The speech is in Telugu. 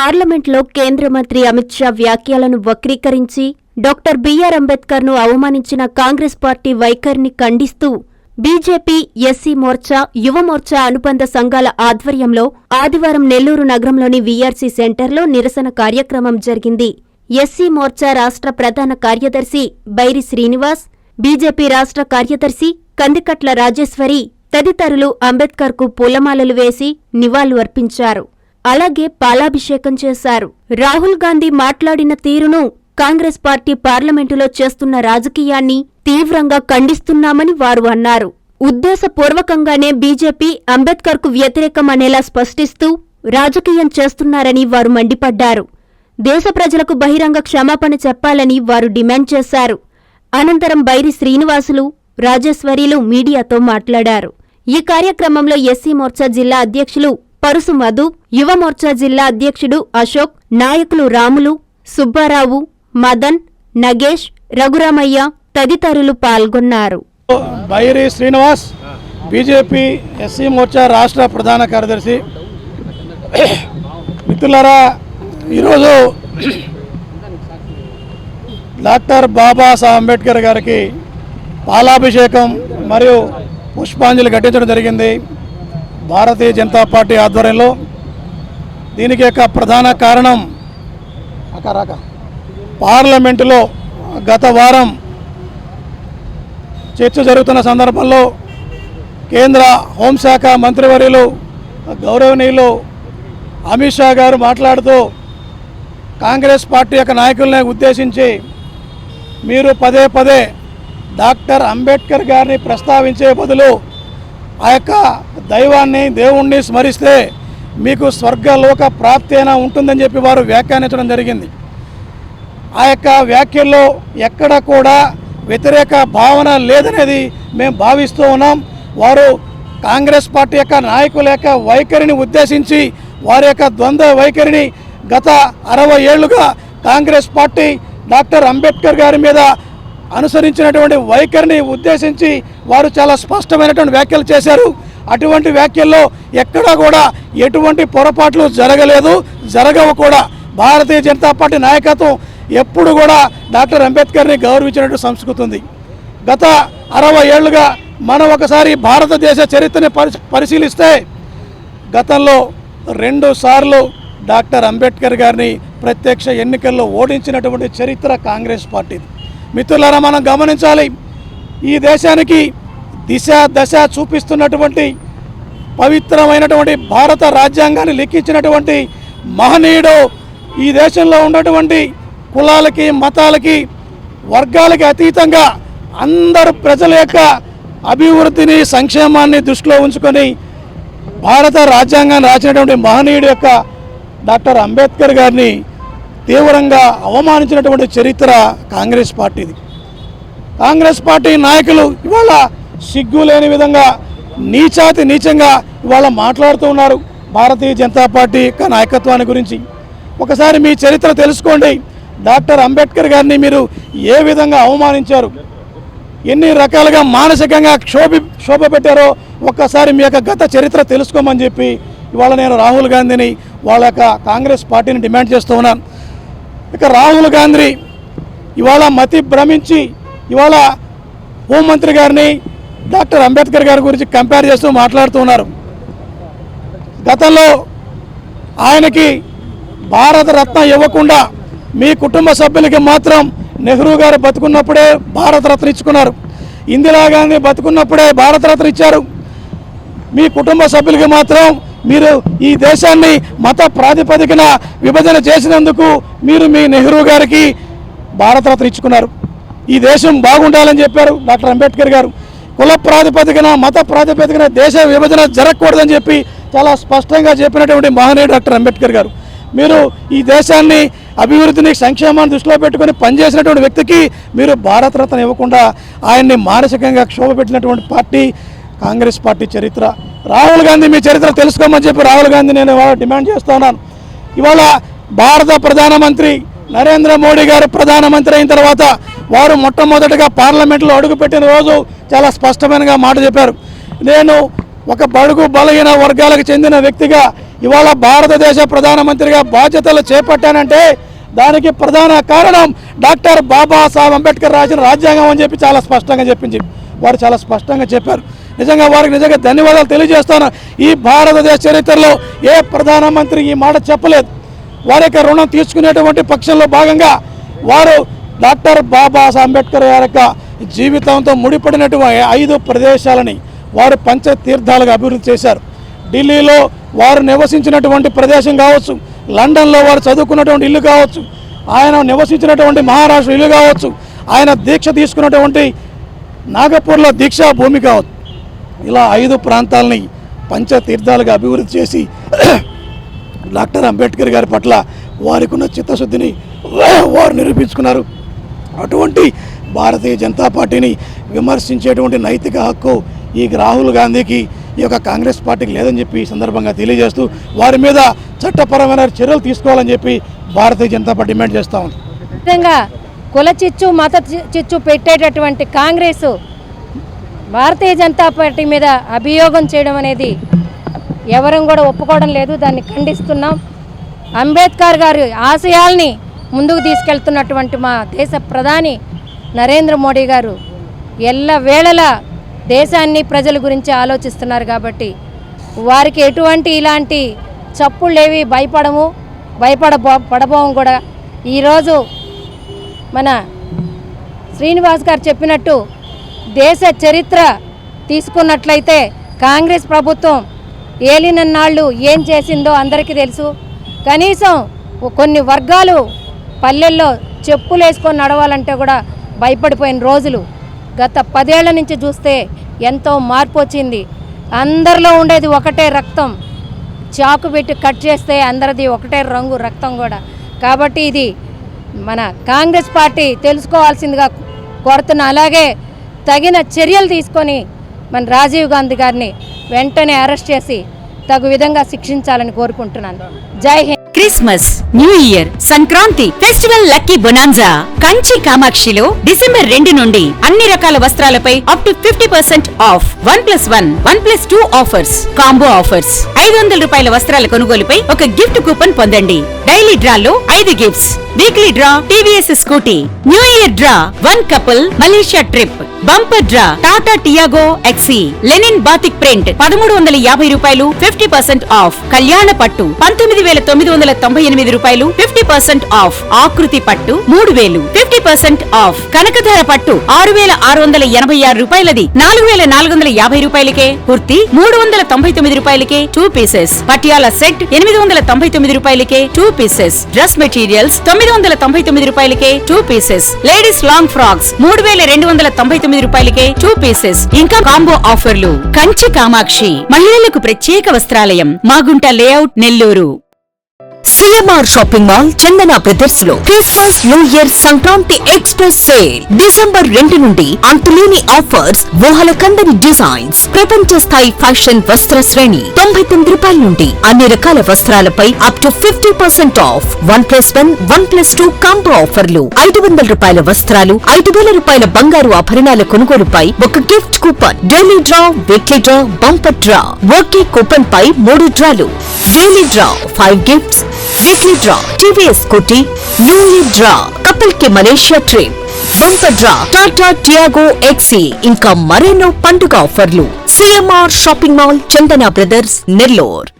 పార్లమెంట్లో కేంద్ర మంత్రి అమిత్ షా వ్యాఖ్యలను వక్రీకరించి డాక్టర్ బిఆర్ అంబేద్కర్ను అవమానించిన కాంగ్రెస్ పార్టీ వైఖరిని ఖండిస్తూ బీజేపీ, ఎస్సీ మోర్చా, యువ మోర్చా అనుబంధ సంఘాల ఆధ్వర్యంలో ఆదివారం నెల్లూరు నగరంలోని వీఆర్సీ సెంటర్లో నిరసన కార్యక్రమం జరిగింది. ఎస్సీ మోర్చా రాష్ట్ర ప్రధాన కార్యదర్శి బైరి శ్రీనివాస్, బీజేపీ రాష్ట్ర కార్యదర్శి కందికట్ల రాజేశ్వరి తదితరులు అంబేద్కర్కు పూలమాలలు వేసి నివాళులు అర్పించారు. అలాగే పాలాభిషేకం చేశారు. రాహుల్ గాంధీ మాట్లాడిన తీరును, కాంగ్రెస్ పార్టీ పార్లమెంటులో చేస్తున్న రాజకీయాన్ని తీవ్రంగా ఖండిస్తున్నామని వారు అన్నారు. ఉద్దేశపూర్వకంగానే బీజేపీ అంబేద్కర్కు వ్యతిరేకమనేలా స్పష్టిస్తూ రాజకీయం చేస్తున్నారని వారు మండిపడ్డారు. దేశ ప్రజలకు బహిరంగ క్షమాపణ చెప్పాలని వారు డిమాండ్ చేశారు. అనంతరం బైరి శ్రీనివాసులు, రాజేశ్వరిలు మీడియాతో మాట్లాడారు. ఈ కార్యక్రమంలో ఎస్సీ మోర్చా జిల్లా అధ్యక్షులు పరుసు మధు, యువ మోర్చా జిల్లా అధ్యక్షుడు అశోక్, నాయకులు రాములు, సుబ్బారావు, మదన్, నగేష్, రఘురామయ్య తదితరులు పాల్గొన్నారు. బైరి శ్రీనివాస్, బీజేపీ ఎస్సీ మోర్చా రాష్ట్ర ప్రధాన కార్యదర్శి. మిత్రులారా, ఈరోజు డాక్టర్ బాబాసాహెబ్ అంబేద్కర్ గారికి పాలాభిషేకం మరియు పుష్పాంజలి ఘటించడం జరిగింది భారతీయ జనతా పార్టీ ఆధ్వర్యంలో. దీనికి యొక్క ప్రధాన కారణం పార్లమెంటులో గత వారం చర్చ జరుగుతున్న సందర్భంలో కేంద్ర హోంశాఖ మంత్రివర్యులు గౌరవనీయులు అమిత్ షా గారు మాట్లాడుతూ కాంగ్రెస్ పార్టీ యొక్క నాయకుల్ని ఉద్దేశించి మీరు పదే పదే డాక్టర్ అంబేద్కర్ గారిని ప్రస్తావించే బదులు ఆ యొక్క దేవుణ్ణి స్మరిస్తే మీకు స్వర్గలోక ప్రాప్తి అయినా ఉంటుందని చెప్పి వారు వ్యాఖ్యానించడం జరిగింది. ఆ యొక్క వ్యాఖ్యల్లో ఎక్కడ కూడా వ్యతిరేక భావన లేదనేది మేము భావిస్తూ ఉన్నాం. వారు కాంగ్రెస్ పార్టీ యొక్క నాయకుల యొక్క వైఖరిని ఉద్దేశించి వారి యొక్క ద్వంద్వ వైఖరిని గత 60 ఏళ్లుగా కాంగ్రెస్ పార్టీ డాక్టర్ అంబేద్కర్ గారి మీద అనుసరించినటువంటి వైఖరిని ఉద్దేశించి వారు చాలా స్పష్టమైనటువంటి వ్యాఖ్యలు చేశారు. అటువంటి వ్యాఖ్యల్లో ఎక్కడా కూడా ఎటువంటి పొరపాట్లు జరగలేదు, జరగవు కూడా. భారతీయ జనతా పార్టీ నాయకత్వం ఎప్పుడు కూడా డాక్టర్ అంబేద్కర్ని గౌరవించినట్టు సంస్కృతి ఉంది. గత 60 ఏళ్లుగా మనం ఒకసారి భారతదేశ చరిత్రని పరిశీలిస్తే గతంలో 2 సార్లు డాక్టర్ అంబేద్కర్ గారిని ప్రత్యక్ష ఎన్నికల్లో ఓడించినటువంటి చరిత్ర కాంగ్రెస్ పార్టీది. మిత్రులారా, మనం గమనించాలి, ఈ దేశానికి దిశ దశ చూపిస్తున్నటువంటి పవిత్రమైనటువంటి భారత రాజ్యాంగాన్ని లిఖించినటువంటి మహనీయుడు ఈ దేశంలో ఉన్నటువంటి కులాలకి, మతాలకి, వర్గాలకి అతీతంగా అందరు ప్రజల యొక్క అభివృద్ధిని, సంక్షేమాన్ని దృష్టిలో ఉంచుకొని భారత రాజ్యాంగాన్ని రాసినటువంటి మహనీయుడు యొక్క డాక్టర్ అంబేద్కర్ గారిని తీవ్రంగా అవమానించినటువంటి చరిత్ర కాంగ్రెస్ పార్టీది. కాంగ్రెస్ పార్టీ నాయకులు ఇవాళ సిగ్గు లేని విధంగా నీచాతి నీచంగా ఇవాళ మాట్లాడుతూ ఉన్నారు భారతీయ జనతా పార్టీ యొక్క నాయకత్వాన్ని గురించి. ఒకసారి మీ చరిత్ర తెలుసుకోండి. డాక్టర్ అంబేద్కర్ గారిని మీరు ఏ విధంగా అవమానించారు, ఎన్ని రకాలుగా మానసికంగా క్షోభ పెట్టారో ఒక్కసారి మీ యొక్క గత చరిత్ర తెలుసుకోమని చెప్పి ఇవాళ నేను రాహుల్ గాంధీని, వాళ్ళ యొక్క కాంగ్రెస్ పార్టీని డిమాండ్ చేస్తూ ఉన్నాను. ఇక రాహుల్ గాంధీ ఇవాళ మతి భ్రమించి ఇవాళ హోంమంత్రి గారిని డాక్టర్ అంబేద్కర్ గారి గురించి కంపేర్ చేస్తూ మాట్లాడుతూ ఉన్నారు. గతంలో ఆయనకి భారతరత్న ఇవ్వకుండా మీ కుటుంబ సభ్యులకి మాత్రం నెహ్రూ గారు బతుకున్నప్పుడే భారతరత్న ఇచ్చుకున్నారు. ఇందిరాగాంధీ బతుకున్నప్పుడే భారతరత్న ఇచ్చారు. మీ కుటుంబ సభ్యులకి మాత్రం మీరు ఈ దేశాన్ని మత ప్రాతిపదికన విభజన చేసినందుకు మీరు మీ నెహ్రూ గారికి భారతరత్న ఇచ్చుకున్నారు. ఈ దేశం బాగుండాలని చెప్పారు డాక్టర్ అంబేద్కర్ గారు. కుల ప్రాతిపదికన, మత ప్రాతిపదికన దేశ విభజన జరగకూడదని చెప్పి చాలా స్పష్టంగా చెప్పినటువంటి మహనీయుడు డాక్టర్ అంబేద్కర్ గారు. మీరు ఈ దేశాన్ని అభివృద్ధిని, సంక్షేమాన్ని దృష్టిలో పెట్టుకొని పనిచేసినటువంటి వ్యక్తికి మీరు భారతరత్న ఇవ్వకుండా ఆయన్ని మానసికంగా క్షోభ పెట్టినటువంటి పార్టీ కాంగ్రెస్ పార్టీ చరిత్ర. రాహుల్ గాంధీ మీ చరిత్ర తెలుసుకోమని చెప్పి రాహుల్ గాంధీ నేను ఇవాళ డిమాండ్ చేస్తూ ఉన్నాను. ఇవాళ భారత ప్రధానమంత్రి నరేంద్ర మోడీ గారు ప్రధానమంత్రి అయిన తర్వాత వారు మొట్టమొదటిగా పార్లమెంట్లో అడుగుపెట్టిన రోజు చాలా స్పష్టమైనగా మాట చెప్పారు. నేను ఒక బడుగు బలహీన వర్గాలకు చెందిన వ్యక్తిగా ఇవాళ భారతదేశ ప్రధానమంత్రిగా బాధ్యతలు చేపట్టానంటే దానికి ప్రధాన కారణం డాక్టర్ బాబాసాహెబ్ అంబేద్కర్ రాసిన రాజ్యాంగం అని చెప్పి చాలా స్పష్టంగా చెప్పింది. వారు చాలా స్పష్టంగా చెప్పారు. నిజంగా వారికి నిజంగా ధన్యవాదాలు తెలియజేస్తాను. ఈ భారతదేశ చరిత్రలో ఏ ప్రధానమంత్రి ఈ మాట చెప్పలేదు. వారి యొక్క రుణం తీసుకునేటువంటి పక్షంలో భాగంగా వారు డాక్టర్ బాబాసాహెబ్ అంబేద్కర్ గారి యొక్క జీవితంతో ముడిపడినటువంటి 5 ప్రదేశాలని వారు పంచతీర్థాలుగా అభివృద్ధి చేశారు. ఢిల్లీలో వారు నివసించినటువంటి ప్రదేశం కావచ్చు, లండన్లో వారు చదువుకున్నటువంటి ఇల్లు కావచ్చు, ఆయన నివసించినటువంటి మహారాష్ట్ర ఇల్లు కావచ్చు, ఆయన దీక్ష తీసుకున్నటువంటి నాగపూర్లో దీక్షా భూమి కావచ్చు, ఇలా 5 ప్రాంతాలని పంచతీర్థాలుగా అభివృద్ధి చేసి డాక్టర్ అంబేద్కర్ గారి పట్ల వారికి ఉన్న చిత్తశుద్ధిని వారు నిరూపించుకున్నారు. అటువంటి భారతీయ జనతా పార్టీని విమర్శించేటువంటి నైతిక హక్కు ఈ రాహుల్ గాంధీకి ఈ యొక్క కాంగ్రెస్ పార్టీకి లేదని చెప్పి ఈ సందర్భంగా తెలియజేస్తూ వారి మీద చట్టపరమైన చర్యలు తీసుకోవాలని చెప్పి భారతీయ జనతా పార్టీ డిమాండ్ చేస్తూ ఉంది. విధంగా కుల చిచ్చు మత చిచ్చు పెట్టేటటువంటి కాంగ్రెస్ భారతీయ జనతా పార్టీ మీద అభియోగం చేయడం అనేది ఎవరం కూడా ఒప్పుకోవడం లేదు. దాన్ని ఖండిస్తున్నాం. అంబేద్కర్ గారి ఆశయాల్ని ముందుకు తీసుకెళ్తున్నటువంటి మా దేశ ప్రధాని నరేంద్ర మోడీ గారు ఎల్లవేళలా దేశాన్ని ప్రజల గురించి ఆలోచిస్తున్నారు కాబట్టి వారికి ఎటువంటి ఇలాంటి చప్పుళ్ళేవి పడబోం కూడా. ఈరోజు మన శ్రీనివాస్ గారు చెప్పినట్టు దేశ చరిత్ర తీసుకున్నట్లయితే కాంగ్రెస్ ప్రభుత్వం ఏలినన్నాళ్ళు ఏం చేసిందో అందరికీ తెలుసు. కనీసం కొన్ని వర్గాలు పల్లెల్లో చెప్పులు వేసుకొని నడవాలంటే కూడా భయపడిపోయిన రోజులు గత 10 ఏళ్ల నుంచి చూస్తే ఎంతో మార్పు వచ్చింది. అందరిలో ఉండేది ఒకటే రక్తం, చాకు పెట్టి కట్ చేస్తే అందరిది ఒకటే రంగు రక్తం కూడా. కాబట్టి ఇది మన కాంగ్రెస్ పార్టీ తెలుసుకోవాల్సిందిగా కోరుతున్నా. అలాగే తగిన చర్యలు తీసుకొని మన రాజీవ్ గాంధీ గారిని వెంటనే అరెస్ట్ చేసి తగు విధంగా శిక్షించాలని కోరుకుంటున్నాను. జై Hind. Christmas, new year, Sankranti festival lucky bonanza Kanchi కామాక్షిలో డిసెంబర్ 2 నుండి అన్ని రకాల వస్త్రాలపై up to 50% off 1+1, 1+2 offers, combo offers. 500 రూపాయల వస్త్రాల కొనుగోలుపై ఒక గిఫ్ట్ కూపన్ పొందండి. డైలీ డ్రాలో 5 gifts, weekly draw TVS Scooty, new year draw 1 couple Malaysia trip, bumper draw Tata Tiago XE, linen batik print 1350 రూపాయలు 50% ఆఫ్, కళ్యాణ పట్టు 19,998 రూపాయలు 50% ఆఫ్, ఆకృతి పట్టు 3000 50% ఆఫ్, కనకధార పట్టు 6,686 రూపాయలది 4,450 రూపాయలకే, కుర్తి 399 రూపాయలకే 2 పీసెస్, పటియాలా సెట్ 899 రూపాయలకే 2 పీసెస్, డ్రెస్ మెటీరియల్స్ 999 రూపాయలకే 2 పీసెస్, లేడీస్ లాంగ్ ఫ్రాక్స్ 3,299 రూపాయలకే 2 పీసెస్, ఇంకా కాంబో ఆఫర్లు. కంచి కామాక్షి మహిళలకు ప్రత్యేక వస్త్రాలయం, Magunta layout, Nellore. CMR shopping mall Chandana brothers లో Christmas, new year, Sankranti express sale December 2 నుండి అంతులేని ఆఫర్స్, ఊహల కందని డిజైన్స్, ప్రపంచ స్థాయి ఫ్యాషన్ వస్త్ర శ్రేణి 99 రూపాయల నుండి అన్ని రకాల వస్త్రాలపై అప్ టు 50% ఆఫ్, 1+1, 1+2 కాంబో ఆఫర్లు, 500 రూపాయల వస్త్రాలు, 5,000 రూపాయల బంగారు ఆభరణాల కొనుగోలుపై ఒక gift coupon, daily draw, weekly draw, bumper draw, ఒకే కూపన్ పై 3 డ్రాలు, daily draw 5 gifts, weekly draw TVS Scooty, new year draw couple కి Malaysia trip, bumper draw Tata Tiago XE, ఇంకా మరెన్నో పండుగ ఆఫర్లు. CMR shopping mall Chandana brothers, Nellore.